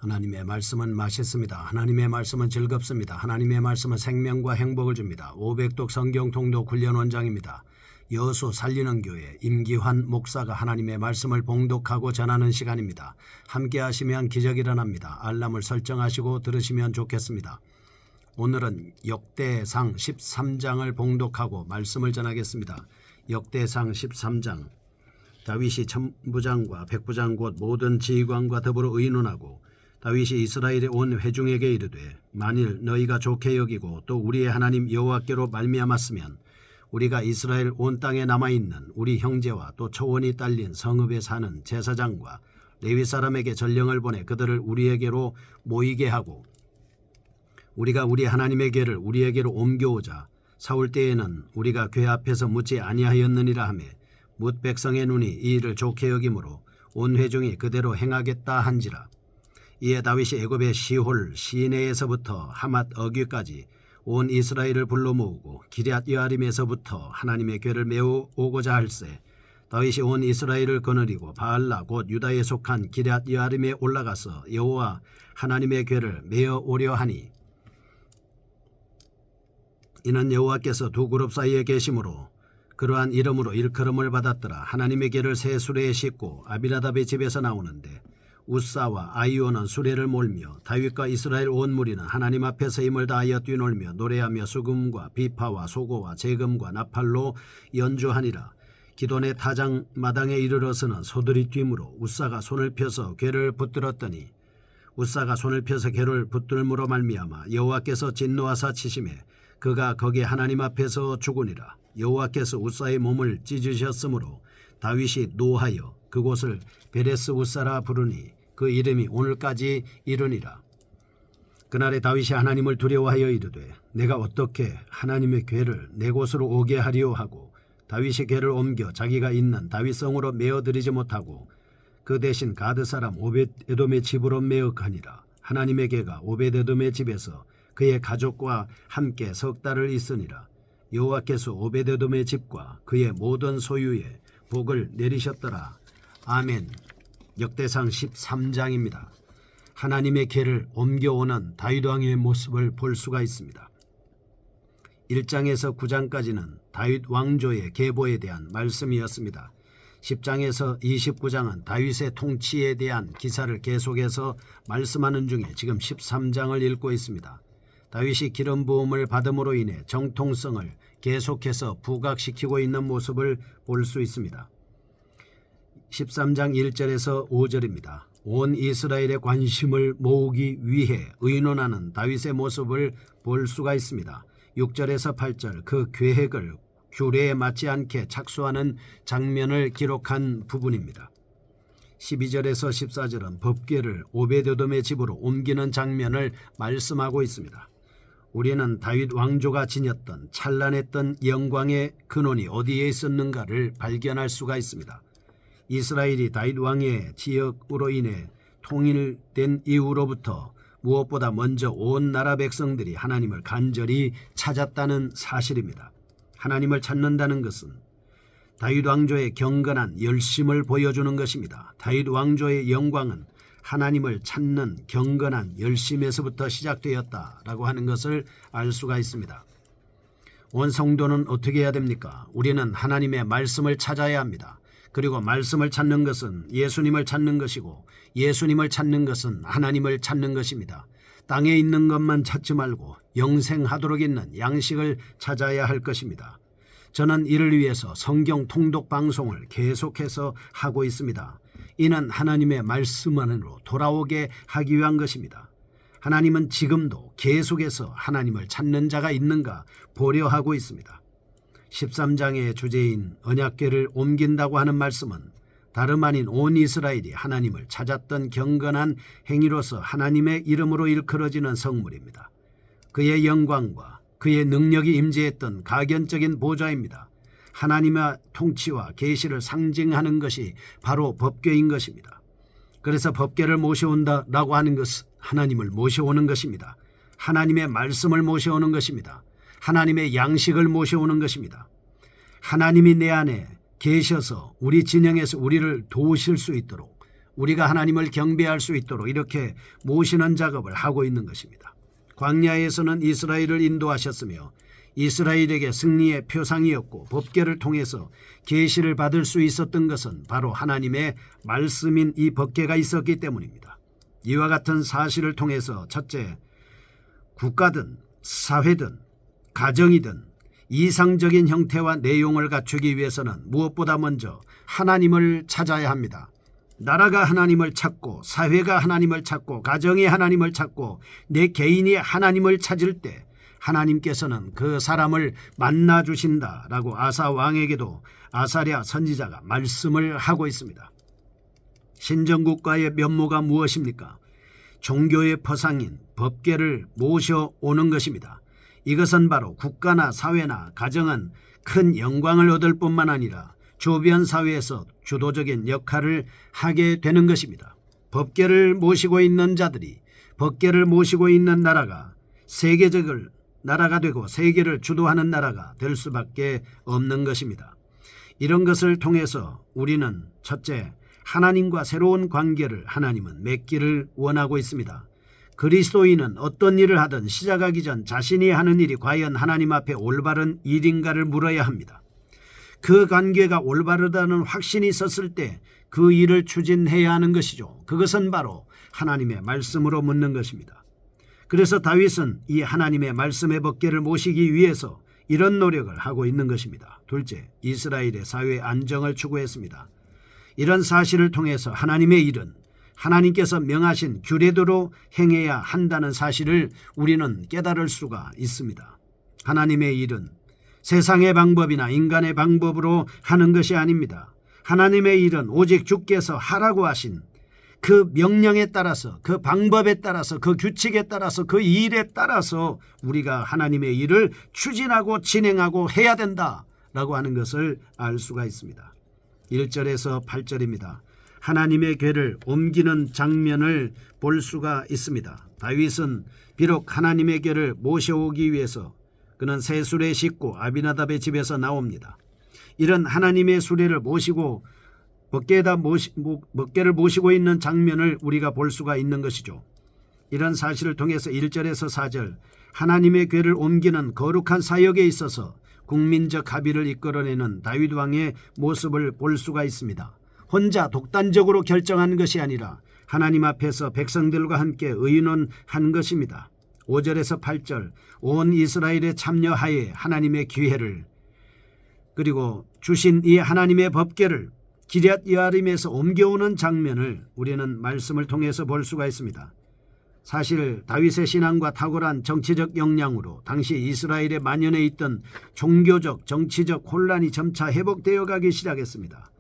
하나님의 말씀은 맛있습니다. 하나님의 말씀은 즐겁습니다. 하나님의 말씀은 생명과 행복을 줍니다. 500독 성경 통독 훈련 원장입니다. 여수 살리는 교회 임기환 목사가 하나님의 말씀을 봉독하고 전하는 시간입니다. 함께 하시면 기적이 일어납니다. 알람을 설정하시고 들으시면 좋겠습니다. 오늘은 역대상 13장을 봉독하고 말씀을 전하겠습니다. 역대상 13장. 다윗이 천부장과 백부장 곧 모든 지휘관과 더불어 의논하고 다윗이 이스라엘의 온 회중에게 이르되 만일 너희가 좋게 여기고 또 우리의 하나님 여호와께로 말미암았으면 우리가 이스라엘 온 땅에 남아있는 우리 형제와 또 초원이 딸린 성읍에 사는 제사장과 레위 사람에게 전령을 보내 그들을 우리에게로 모이게 하고 우리가 우리 하나님의 궤를 우리에게로 옮겨오자. 사울 때에는 우리가 궤 앞에서 묻지 아니하였느니라 하며 뭇 백성의 눈이 이 일을 좋게 여기므로 온 회중이 그대로 행하겠다 한지라. 이에 다윗이 애굽의 시홀 시내에서부터 하맛 어귀까지 온 이스라엘을 불러 모으고 기럇 여아림에서부터 하나님의 궤를 메어 오고자 할세. 다윗이 온 이스라엘을 거느리고 바알라 곧 유다에 속한 기럇 여아림에 올라가서 여호와 하나님의 궤를 메어 오려 하니 이는 여호와께서 두 그룹 사이에 계심으로 그러한 이름으로 일컬음을 받았더라. 하나님의 궤를 새 수레에 싣고 아비나답의 집에서 나오는데 우사와 아이오는 수레를 몰며 다윗과 이스라엘 온 무리는 하나님 앞에서 힘을 다하여 뛰놀며 노래하며 수금과 비파와 소고와 재금과 나팔로 연주하니라. 기돈의 타장 마당에 이르러서는 소들이 뛰므로 우사가 손을 펴서 궤를 붙들었더니 우사가 손을 펴서 궤를 붙들므로 말미암아 여호와께서 진노하사 치심에 그가 거기 하나님 앞에서 죽으니라. 여호와께서 우사의 몸을 찢으셨으므로 다윗이 노하여 그곳을 베레스 우사라 부르니 그 이름이 오늘까지 이르니라. 그날에 다윗이 하나님을 두려워하여 이르되 내가 어떻게 하나님의 궤를 내 곳으로 오게 하리오 하고 다윗이 궤를 옮겨 자기가 있는 다윗성으로 메어드리지 못하고 그 대신 가드 사람 오벳에돔의 집으로 메어 가니라. 하나님의 궤가 오벳에돔의 집에서 그의 가족과 함께 석 달을 있으니라. 여호와께서 오벳에돔의 집과 그의 모든 소유에 복을 내리셨더라. 아멘. 역대상 13장입니다. 하나님의 궤를 옮겨오는 다윗 왕의 모습을 볼 수가 있습니다. 1장에서 9장까지는 다윗 왕조의 계보에 대한 말씀이었습니다. 10장에서 29장은 다윗의 통치에 대한 기사를 계속해서 말씀하는 중에 지금 13장을 읽고 있습니다. 다윗이 기름 부음을 받음으로 인해 정통성을 계속해서 부각시키고 있는 모습을 볼 수 있습니다. 13장 1절에서 5절입니다. 온 이스라엘의 관심을 모으기 위해 의논하는 다윗의 모습을 볼 수가 있습니다. 6절에서 8절 그 계획을 규례에 맞지 않게 착수하는 장면을 기록한 부분입니다. 12절에서 14절은 법궤를 오벳에돔의 집으로 옮기는 장면을 말씀하고 있습니다. 우리는 다윗 왕조가 지녔던 찬란했던 영광의 근원이 어디에 있었는가를 발견할 수가 있습니다. 이스라엘이 다윗 왕의 지역으로 인해 통일된 이후로부터 무엇보다 먼저 온 나라 백성들이 하나님을 간절히 찾았다는 사실입니다. 하나님을 찾는다는 것은 다윗 왕조의 경건한 열심을 보여주는 것입니다. 다윗 왕조의 영광은 하나님을 찾는 경건한 열심에서부터 시작되었다라고 하는 것을 알 수가 있습니다. 온 성도는 어떻게 해야 됩니까? 우리는 하나님의 말씀을 찾아야 합니다. 그리고 말씀을 찾는 것은 예수님을 찾는 것이고 예수님을 찾는 것은 하나님을 찾는 것입니다. 땅에 있는 것만 찾지 말고 영생하도록 있는 양식을 찾아야 할 것입니다. 저는 이를 위해서 성경 통독 방송을 계속해서 하고 있습니다. 이는 하나님의 말씀 안으로 돌아오게 하기 위한 것입니다. 하나님은 지금도 계속해서 하나님을 찾는 자가 있는가 보려 하고 있습니다. 13장의 주제인 언약궤를 옮긴다고 하는 말씀은 다름 아닌 온 이스라엘이 하나님을 찾았던 경건한 행위로서 하나님의 이름으로 일컬어지는 성물입니다. 그의 영광과 그의 능력이 임재했던 가견적인 보좌입니다. 하나님의 통치와 계시를 상징하는 것이 바로 법궤인 것입니다. 그래서 법궤를 모셔온다라고 하는 것은 하나님을 모셔오는 것입니다. 하나님의 말씀을 모셔오는 것입니다. 하나님의 양식을 모셔오는 것입니다. 하나님이 내 안에 계셔서 우리 진영에서 우리를 도우실 수 있도록 우리가 하나님을 경배할 수 있도록 이렇게 모시는 작업을 하고 있는 것입니다. 광야에서는 이스라엘을 인도하셨으며 이스라엘에게 승리의 표상이었고 법궤를 통해서 계시를 받을 수 있었던 것은 바로 하나님의 말씀인 이 법궤가 있었기 때문입니다. 이와 같은 사실을 통해서 첫째, 국가든 사회든 가정이든 이상적인 형태와 내용을 갖추기 위해서는 무엇보다 먼저 하나님을 찾아야 합니다. 나라가 하나님을 찾고 사회가 하나님을 찾고 가정이 하나님을 찾고 내 개인이 하나님을 찾을 때 하나님께서는 그 사람을 만나 주신다라고 아사 왕에게도 아사랴 선지자가 말씀을 하고 있습니다. 신정국가의 면모가 무엇입니까? 종교의 퍼상인 법궤를 모셔오는 것입니다. 이것은 바로 국가나 사회나 가정은 큰 영광을 얻을 뿐만 아니라 주변 사회에서 주도적인 역할을 하게 되는 것입니다. 법궤를 모시고 있는 자들이, 법궤를 모시고 있는 나라가 세계적인 나라가 되고 세계를 주도하는 나라가 될 수밖에 없는 것입니다. 이런 것을 통해서 우리는 첫째, 하나님과 새로운 관계를 하나님은 맺기를 원하고 있습니다. 그리스도인은 어떤 일을 하든 시작하기 전 자신이 하는 일이 과연 하나님 앞에 올바른 일인가를 물어야 합니다. 그 관계가 올바르다는 확신이 있었을 때 그 일을 추진해야 하는 것이죠. 그것은 바로 하나님의 말씀으로 묻는 것입니다. 그래서 다윗은 이 하나님의 말씀의 법궤를 모시기 위해서 이런 노력을 하고 있는 것입니다. 둘째, 이스라엘의 사회 안정을 추구했습니다. 이런 사실을 통해서 하나님의 일은 하나님께서 명하신 규례대로 행해야 한다는 사실을 우리는 깨달을 수가 있습니다. 하나님의 일은 세상의 방법이나 인간의 방법으로 하는 것이 아닙니다. 하나님의 일은 오직 주께서 하라고 하신 그 명령에 따라서, 그 방법에 따라서, 그 규칙에 따라서, 그 일에 따라서 우리가 하나님의 일을 추진하고 진행하고 해야 된다라고 하는 것을 알 수가 있습니다. 1절에서 8절입니다. 하나님의 궤를 옮기는 장면을 볼 수가 있습니다. 다윗은 비록 하나님의 궤를 모셔오기 위해서 그는 새 수레 싣고 아비나답의 집에서 나옵니다. 이런 하나님의 수레를 모시고 법궤를 모시고 있는 장면을 우리가 볼 수가 있는 것이죠. 이런 사실을 통해서 1절에서 4절 하나님의 궤를 옮기는 거룩한 사역에 있어서 국민적 합의를 이끌어내는 다윗 왕의 모습을 볼 수가 있습니다. 혼자 독단적으로 결정한 것이 아니라 하나님 앞에서 백성들과 함께 의논한 것입니다. 5절에서 8절 온 이스라엘의 참여하에 하나님의 기회를 그리고 주신 이 하나님의 법궤를 기럇 여아림에서 옮겨오는 장면을 우리는 말씀을 통해서 볼 수가 있습니다. 사실 다윗의 신앙과 탁월한 정치적 역량으로 당시 이스라엘에 만연해 있던 종교적 정치적 혼란이 점차 회복되어 가기 시작했습니다.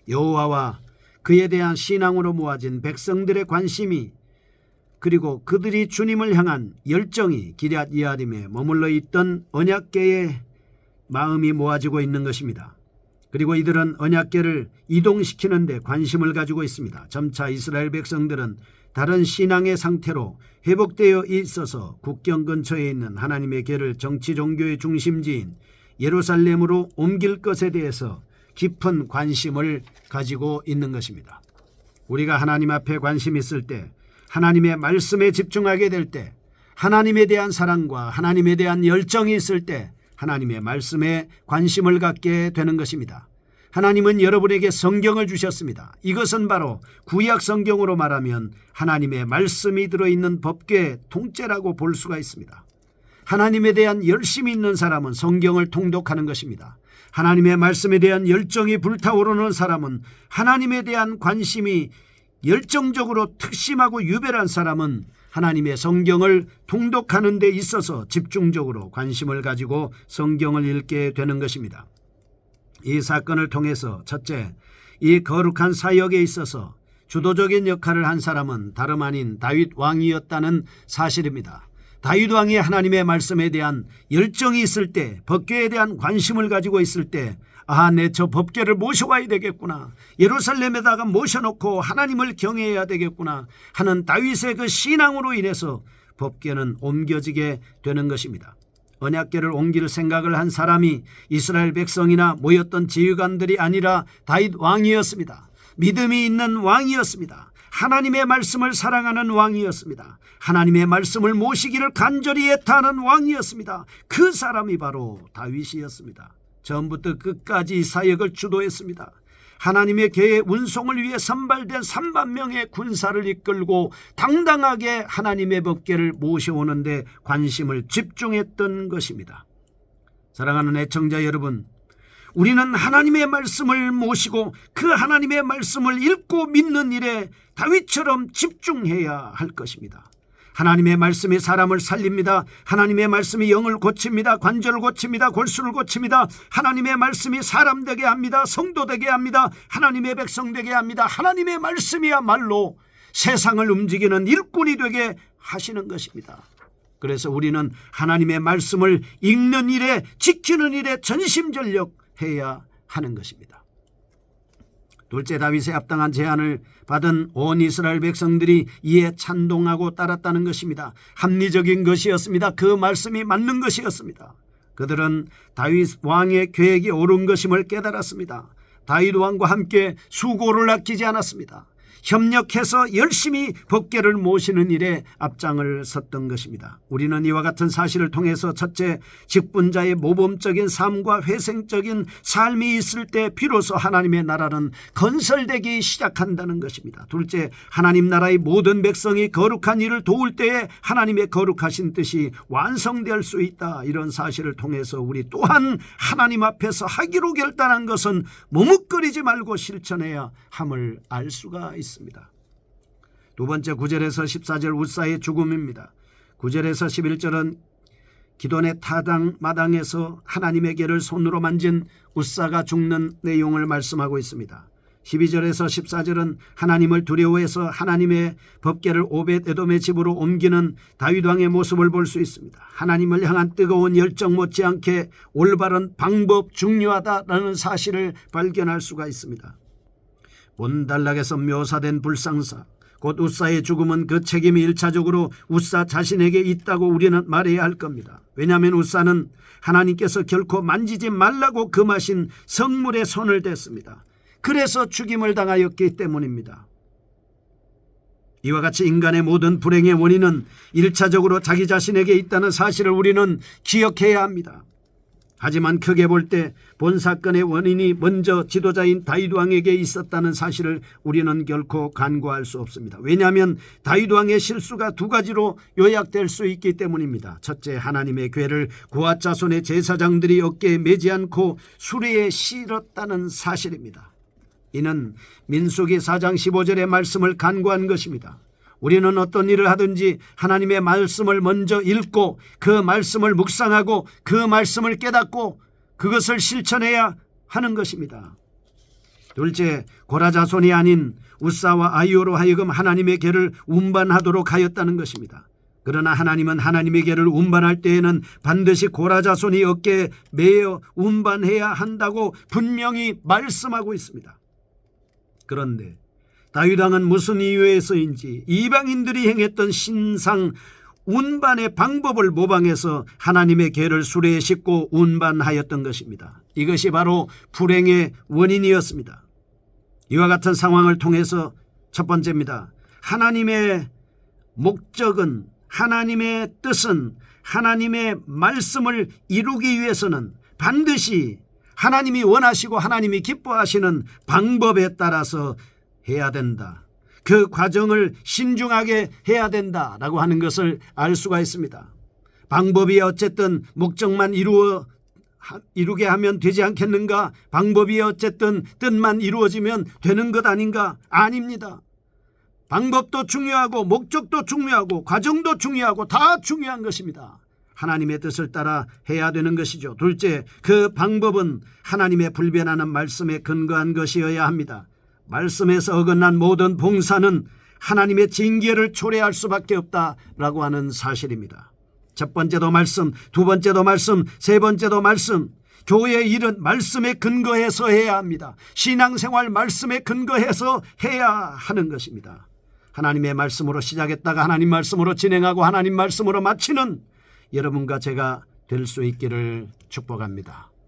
여호와와 그에 대한 신앙으로 모아진 백성들의 관심이 그리고 그들이 주님을 향한 열정이 기럇 여아림에 머물러 있던 언약궤의 마음이 모아지고 있는 것입니다. 그리고 이들은 언약궤를 이동시키는 데 관심을 가지고 있습니다. 점차 이스라엘 백성들은 다른 신앙의 상태로 회복되어 있어서 국경 근처에 있는 하나님의 궤를 정치 종교의 중심지인 예루살렘으로 옮길 것에 대해서 깊은 관심을 가지고 있는 것입니다. 우리가 하나님 앞에 관심이 있을 때, 하나님의 말씀에 집중하게 될 때, 하나님에 대한 사랑과 하나님에 대한 열정이 있을 때 하나님의 말씀에 관심을 갖게 되는 것입니다. 하나님은 여러분에게 성경을 주셨습니다. 이것은 바로 구약 성경으로 말하면 하나님의 말씀이 들어있는 법궤 통째라고 볼 수가 있습니다. 하나님에 대한 열심이 있는 사람은 성경을 통독하는 것입니다. 하나님의 말씀에 대한 열정이 불타오르는 사람은, 하나님에 대한 관심이 열정적으로 특심하고 유별한 사람은 하나님의 성경을 통독하는 데 있어서 집중적으로 관심을 가지고 성경을 읽게 되는 것입니다. 이 사건을 통해서 첫째, 이 거룩한 사역에 있어서 주도적인 역할을 한 사람은 다름 아닌 다윗 왕이었다는 사실입니다. 다윗 왕이 하나님의 말씀에 대한 열정이 있을 때, 법궤에 대한 관심을 가지고 있을 때, 내 저 법궤를 모셔와야 되겠구나, 예루살렘에다가 모셔놓고 하나님을 경외해야 되겠구나 하는 다윗의 그 신앙으로 인해서 법궤는 옮겨지게 되는 것입니다. 언약궤를 옮길 생각을 한 사람이 이스라엘 백성이나 모였던 지휘관들이 아니라 다윗 왕이었습니다. 믿음이 있는 왕이었습니다. 하나님의 말씀을 사랑하는 왕이었습니다. 하나님의 말씀을 모시기를 간절히 애타는 왕이었습니다. 그 사람이 바로 다윗이었습니다. 처음부터 끝까지 사역을 주도했습니다. 하나님의 계의 운송을 위해 선발된 3만 명의 군사를 이끌고 당당하게 하나님의 법궤를 모셔오는데 관심을 집중했던 것입니다. 사랑하는 애청자 여러분, 우리는 하나님의 말씀을 모시고 그 하나님의 말씀을 읽고 믿는 일에 다윗처럼 집중해야 할 것입니다. 하나님의 말씀이 사람을 살립니다. 하나님의 말씀이 영을 고칩니다. 관절을 고칩니다. 골수를 고칩니다. 하나님의 말씀이 사람 되게 합니다. 성도 되게 합니다. 하나님의 백성 되게 합니다. 하나님의 말씀이야말로 세상을 움직이는 일꾼이 되게 하시는 것입니다. 그래서 우리는 하나님의 말씀을 읽는 일에, 지키는 일에 전심전력해야 하는 것입니다. 둘째, 다윗의 합당한 제안을 받은 온 이스라엘 백성들이 이에 찬동하고 따랐다는 것입니다. 합리적인 것이었습니다. 그 말씀이 맞는 것이었습니다. 그들은 다윗 왕의 계획이 옳은 것임을 깨달았습니다. 다윗 왕과 함께 수고를 아끼지 않았습니다. 협력해서 열심히 법궤를 모시는 일에 앞장을 섰던 것입니다. 우리는 이와 같은 사실을 통해서 첫째, 직분자의 모범적인 삶과 회생적인 삶이 있을 때 비로소 하나님의 나라는 건설되기 시작한다는 것입니다. 둘째, 하나님 나라의 모든 백성이 거룩한 일을 도울 때에 하나님의 거룩하신 뜻이 완성될 수 있다. 이런 사실을 통해서 우리 또한 하나님 앞에서 하기로 결단한 것은 머뭇거리지 말고 실천해야 함을 알 수가 있습니다. 두 번째, 9절에서 14절 우사의 죽음입니다. 9절에서 11절은 기돈의 타당 마당에서 하나님의 궤를 손으로 만진 우사가 죽는 내용을 말씀하고 있습니다. 12절에서 14절은 하나님을 두려워해서 하나님의 법궤를 오벳 에돔의 집으로 옮기는 다윗 왕의 모습을 볼 수 있습니다. 하나님을 향한 뜨거운 열정 못지않게 올바른 방법 중요하다라는 사실을 발견할 수가 있습니다. 본단락에서 묘사된 불상사, 곧 우사의 죽음은 그 책임이 1차적으로 우사 자신에게 있다고 우리는 말해야 할 겁니다. 왜냐하면 우사는 하나님께서 결코 만지지 말라고 금하신 성물에 손을 댔습니다. 그래서 죽임을 당하였기 때문입니다. 이와 같이 인간의 모든 불행의 원인은 1차적으로 자기 자신에게 있다는 사실을 우리는 기억해야 합니다. 하지만 크게 볼 때 본 사건의 원인이 먼저 지도자인 다윗 왕에게 있었다는 사실을 우리는 결코 간과할 수 없습니다. 왜냐하면 다윗 왕의 실수가 두 가지로 요약될 수 있기 때문입니다. 첫째, 하나님의 궤를 고앗 자손의 제사장들이 어깨에 매지 않고 수레에 실었다는 사실입니다. 이는 민수기 4장 15절의 말씀을 간과한 것입니다. 우리는 어떤 일을 하든지 하나님의 말씀을 먼저 읽고 그 말씀을 묵상하고 그 말씀을 깨닫고 그것을 실천해야 하는 것입니다. 둘째, 고라 자손이 아닌 우사와 아이오로 하여금 하나님의 궤를 운반하도록 하였다는 것입니다. 그러나 하나님은 하나님의 궤를 운반할 때에는 반드시 고라 자손이 어깨에 매어 운반해야 한다고 분명히 말씀하고 있습니다. 그런데 다윗 왕은 무슨 이유에서인지 이방인들이 행했던 신상 운반의 방법을 모방해서 하나님의 궤를 수레에 싣고 운반하였던 것입니다. 이것이 바로 불행의 원인이었습니다. 이와 같은 상황을 통해서 첫 번째입니다. 하나님의 목적은, 하나님의 뜻은, 하나님의 말씀을 이루기 위해서는 반드시 하나님이 원하시고 하나님이 기뻐하시는 방법에 따라서 해야 된다. 그 과정을 신중하게 해야 된다라고 하는 것을 알 수가 있습니다. 방법이 어쨌든 목적만 이루게 하면 되지 않겠는가? 방법이 어쨌든 뜻만 이루어지면 되는 것 아닌가? 아닙니다. 방법도 중요하고 목적도 중요하고 과정도 중요하고 다 중요한 것입니다. 하나님의 뜻을 따라 해야 되는 것이죠. 둘째, 그 방법은 하나님의 불변하는 말씀에 근거한 것이어야 합니다. 말씀에서 어긋난 모든 봉사는 하나님의 징계를 초래할 수밖에 없다라고 하는 사실입니다. 첫 번째도 말씀, 두 번째도 말씀, 세 번째도 말씀. 교회의 일은 말씀에 근거해서 해야 합니다. 신앙생활 말씀에 근거해서 해야 하는 것입니다. 하나님의 말씀으로 시작했다가 하나님 말씀으로 진행하고 하나님 말씀으로 마치는 여러분과 제가 될 수 있기를 축복합니다.